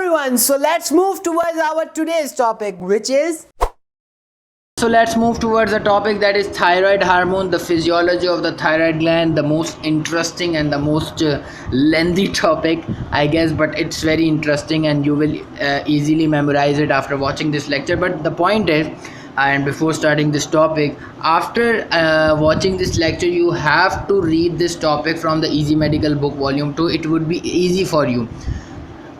everyone, so let's move towards our today's topic, which is let's move towards the topic that is thyroid hormone, the physiology of the thyroid gland, the most interesting and the most lengthy topic, I guess, but it's very interesting and you will easily memorize it after watching this lecture. But the point is, and before starting this topic, after watching this lecture, you have to read this topic from the Easy Medical book volume 2. It would be easy for you.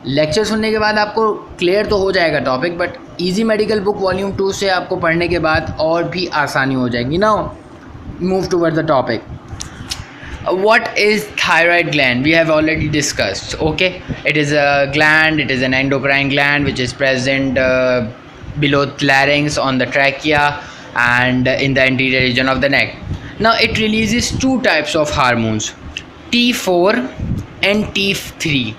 Lecture सुनने के बाद आपको clear तो हो जाएगा topic, but easy medical book volume 2 से आपको पढ़ने के बाद और भी आसानी हो जाएगी. Now move toward the topic. What is thyroid gland? We have already discussed. Okay, it is a gland. It is an endocrine gland which is present below larynx, on the trachea, and in the anterior region of the neck. Now it releases two types of hormones, T4 and T3.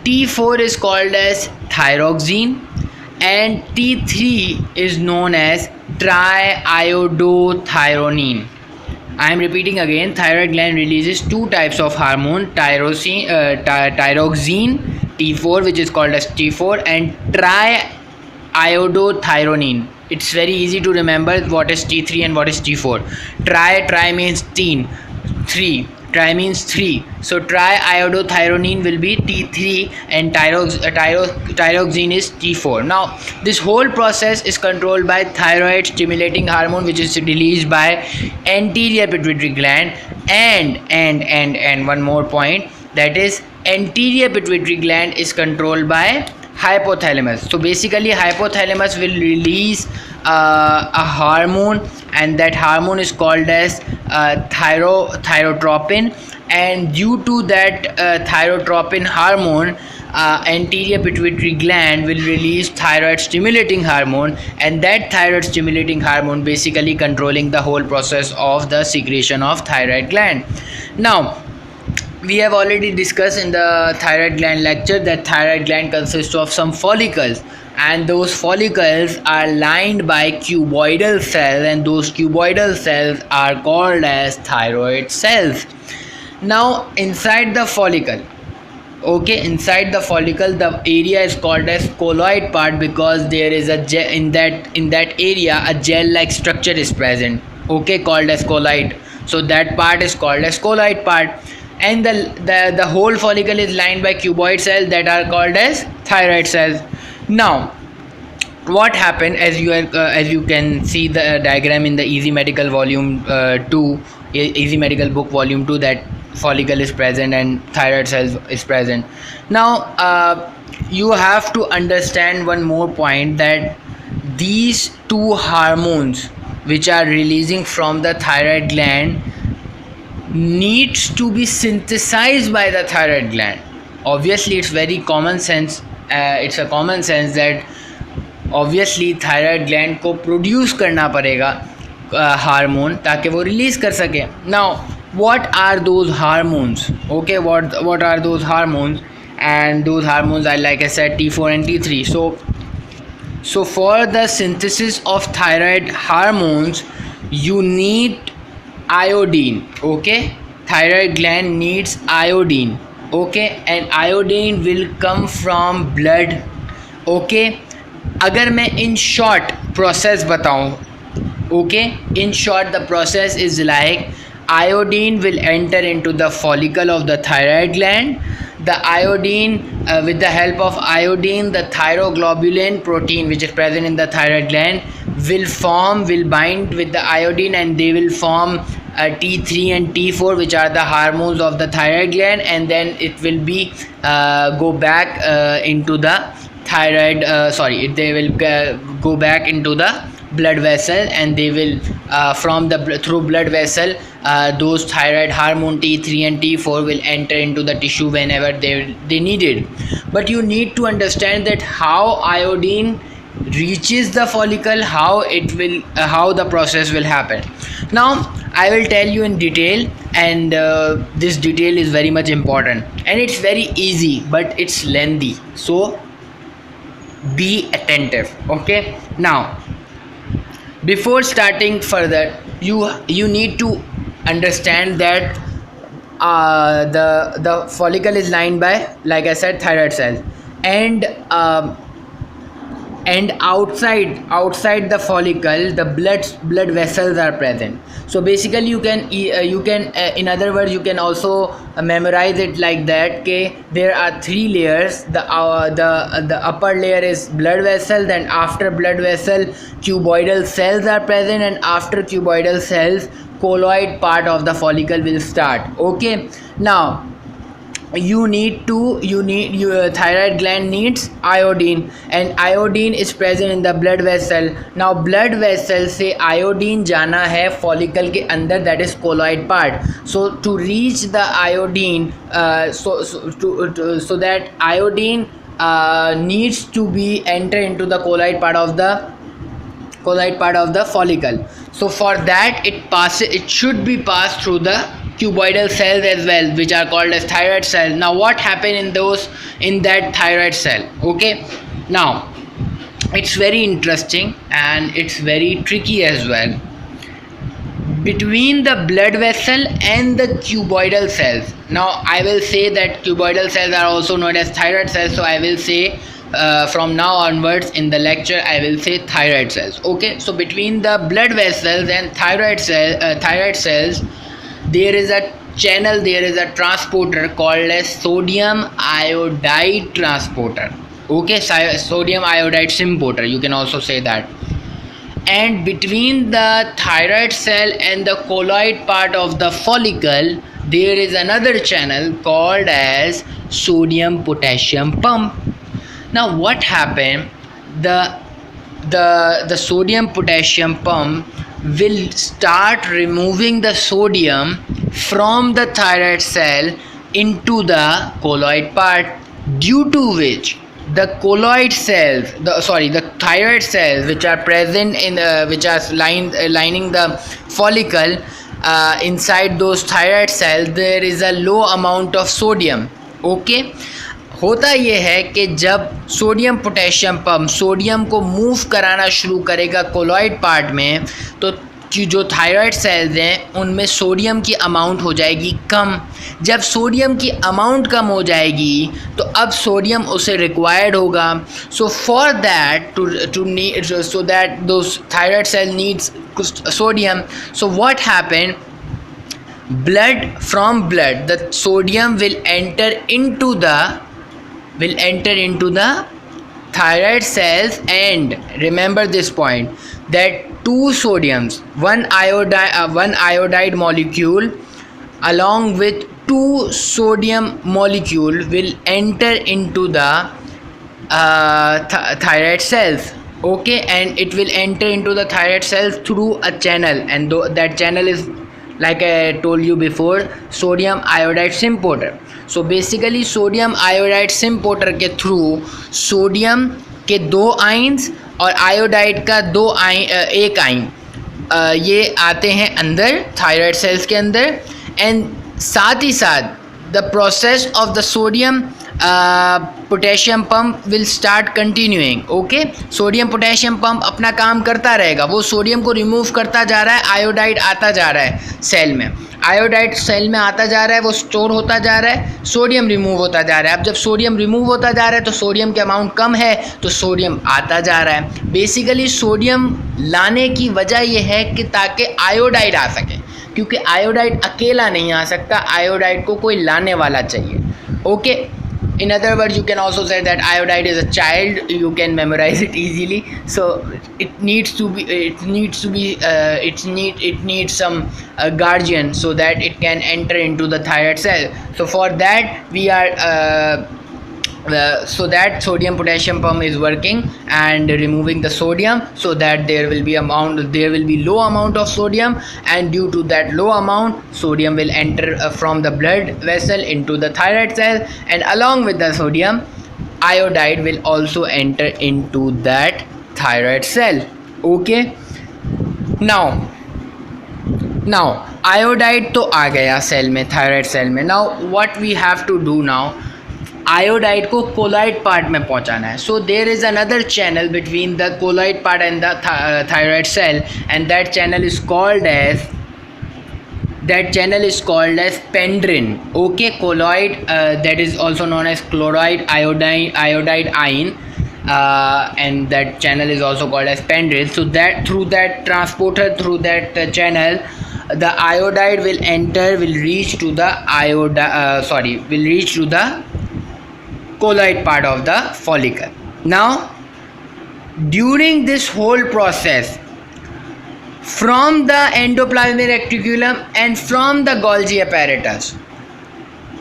T4 is called as thyroxine and T3 is known as triiodothyronine. I am repeating again, thyroid gland releases two types of hormone, thyroxine T4, which is called as T4, and triiodothyronine. It's very easy to remember what is T3 and what is T4. Tri means teen, 3. Tri means 3. So triiodothyronine will be T3 and thyroxine is T4. Now this whole process is controlled by thyroid stimulating hormone, which is released by anterior pituitary gland, and one more point, that is anterior pituitary gland is controlled by hypothalamus. So basically hypothalamus will release a hormone, and that hormone is called as thyrotropin, and due to that thyrotropin hormone, anterior pituitary gland will release thyroid stimulating hormone, and that thyroid stimulating hormone basically controlling the whole process of the secretion of thyroid gland. Now we have already discussed in the thyroid gland lecture that thyroid gland consists of some follicles, and those follicles are lined by cuboidal cells, and those cuboidal cells are called as thyroid cells. Now inside the follicle, inside the follicle, the area is called as colloid part, because there is a gel in that area, a gel like structure is present, called as colloid. So that part is called as colloid part, and the whole follicle is lined by cuboid cells that are called as thyroid cells. Now what happened, as you can see the diagram in the Easy Medical volume 2, Easy Medical book volume 2, that follicle is present and thyroid cells is present. Now you have to understand one more point, that these two hormones which are releasing from the thyroid gland needs to be synthesized by the thyroid gland. Obviously it's very common sense, it's a common sense that obviously thyroid gland को produce करना पड़ेगा hormone, ताकि वो release कर सके. Now what are those hormones? What are those hormones? And those hormones are, like I said, T4 and T3. So for the synthesis of thyroid hormones you need iodine. Thyroid gland needs iodine. And iodine will come from blood. अगर मैं in short process बताऊं, in short the process is like iodine will enter into the follicle of the thyroid gland. The iodine, with the help of iodine, the thyroglobulin protein which is present in the thyroid gland will bind with the iodine, and they will form T3 and T4, which are the hormones of the thyroid gland, and then it will be go back into the thyroid, they will go back into the blood vessel, and they will through blood vessel those thyroid hormone T3 and T4 will enter into the tissue whenever they need it. But you need to understand that how iodine reaches the follicle, how the process will happen. Now I will tell you in detail, and this detail is very much important, and it's very easy but it's lengthy, so be attentive. Now before starting further, you need to understand that the follicle is lined by, like I said, thyroid cells. and outside the follicle the blood vessels are present. So basically you can in other words you can also memorize it like that. Okay, there are three layers. The upper layer is blood vessel, then after blood vessel cuboidal cells are present, and after cuboidal cells colloid part of the follicle will start. Okay, now your thyroid gland needs iodine, and iodine is present in the blood vessel. Now blood vessel से iodine जाना है follicle के अंदर, that is colloid part. So to reach the iodine so that iodine needs to be enter into the colloid part of the follicle. So for that it should be passed through the cuboidal cells as well, which are called as thyroid cells. Now what happened in that thyroid cell? Okay, now it's very interesting and it's very tricky as well. Between the blood vessel and the cuboidal cells, now I will say that cuboidal cells are also known as thyroid cells, so I will say from now onwards in the lecture I will say thyroid cells. Okay, so between the blood vessels and thyroid cells there is a channel, there is a transporter called as sodium iodide transporter. Okay, sodium iodide symporter, you can also say that. And between the thyroid cell and the colloid part of the follicle there is another channel called as sodium potassium pump. Now what happened, the sodium potassium pump will start removing the sodium from the thyroid cell into the colloid part, due to which the thyroid cells which are present in which are lining the follicle, inside those thyroid cells there is a low amount of sodium. Okay, होता ये है कि जब sodium potassium pump sodium को move कराना शुरू करेगा colloid part में, तो जो थायराइड सेल्स हैं उनमें सोडियम की अमाउंट हो जाएगी कम. जब सोडियम की अमाउंट कम हो जाएगी तो अब सोडियम उसे रिक्वायर्ड होगा. So for that so that those thyroid cell needs sodium. So what happen, from blood the sodium will enter into the thyroid cells, and remember this point that two sodiums, one iodide molecule along with two sodium molecule will enter into the thyroid cells. Okay, and it will enter into the thyroid cells through a channel, and that channel is, like I told you before, sodium iodide symporter. So basically sodium iodide symporter के through sodium के दो ions और iodide का एक आइन ये आते हैं अंदर थायराइड सेल्स के अंदर, एंड साथ ही साथ the process of the sodium potassium pump will start continuing. Okay, sodium potassium pump अपना काम करता रहेगा, वो सोडियम को रिमूव करता जा रहा है, आयोडाइड आता जा रहा है सेल में, आयोडाइड सेल में आता जा रहा है, वो स्टोर होता जा रहा है, सोडियम रिमूव होता जा रहा है. अब जब सोडियम रिमूव होता जा रहा है तो सोडियम के अमाउंट कम है तो सोडियम आता जा रहा है. बेसिकली सोडियम लाने की वजह यह है कि ताकि आयोडाइड आ सके, क्योंकि आयोडाइड अकेला नहीं आ सकता, आयोडाइड को कोई लाने वाला चाहिए. Okay, in other words you can also say that iodide is a child, you can memorize it easily. So it needs some guardian so that it can enter into the thyroid cell. So for that we are so that sodium potassium pump is working and removing the sodium, so that there will be low amount of sodium, and due to that low amount sodium will enter from the blood vessel into the thyroid cell, and along with the sodium iodide will also enter into that thyroid cell. Okay, now iodide तो आ गया cell में, thyroid cell में. now what we have to do now, iodide को colloid part में पहुंचाना है. So there is another channel between the colloid part and the thyroid cell, and that channel is called as that channel is called as pendrin. Okay, colloid, that is also known as chloride, iodide ion, and that channel is also called as pendrin. So that through that transporter, through that channel, the iodide will enter, will reach to the will reach to the colloid part of the follicle. Now during this whole process, from the endoplasmic reticulum and from the Golgi apparatus,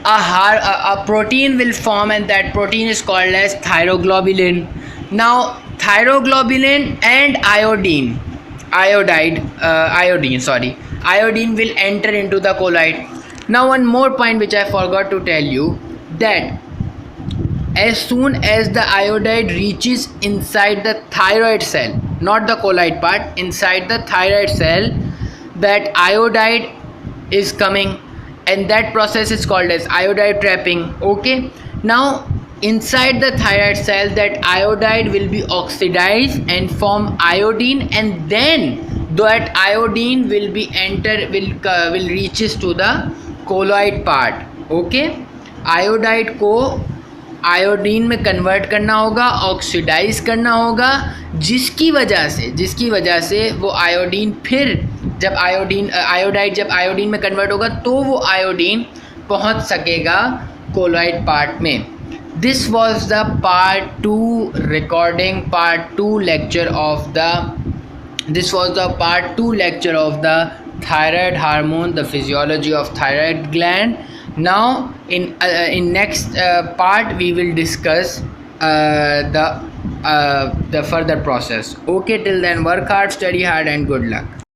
a protein will form, and that protein is called as thyroglobulin. Now thyroglobulin and iodine will enter into the colloid. Now one more point which I forgot to tell you, that as soon as the iodide reaches inside the thyroid cell, not the colloid part, inside the thyroid cell, that iodide is coming, and that process is called as iodide trapping. Okay, now inside the thyroid cell, that iodide will be oxidized and form iodine, and then that iodine will be will reaches to the colloid part. Okay, iodide को iodine में convert करना होगा, oxidise करना होगा, जिसकी वजह से वो आयोडीन फिर जब आयोडाइड जब आयोडीन में कन्वर्ट होगा तो वो आयोडीन पहुंच सकेगा कोलॉइड पार्ट में. This was the part 2 recording, part 2 lecture of the thyroid hormone, the physiology of thyroid gland. Now in next part we will discuss the further process. Okay, till then work hard, study hard, and good luck.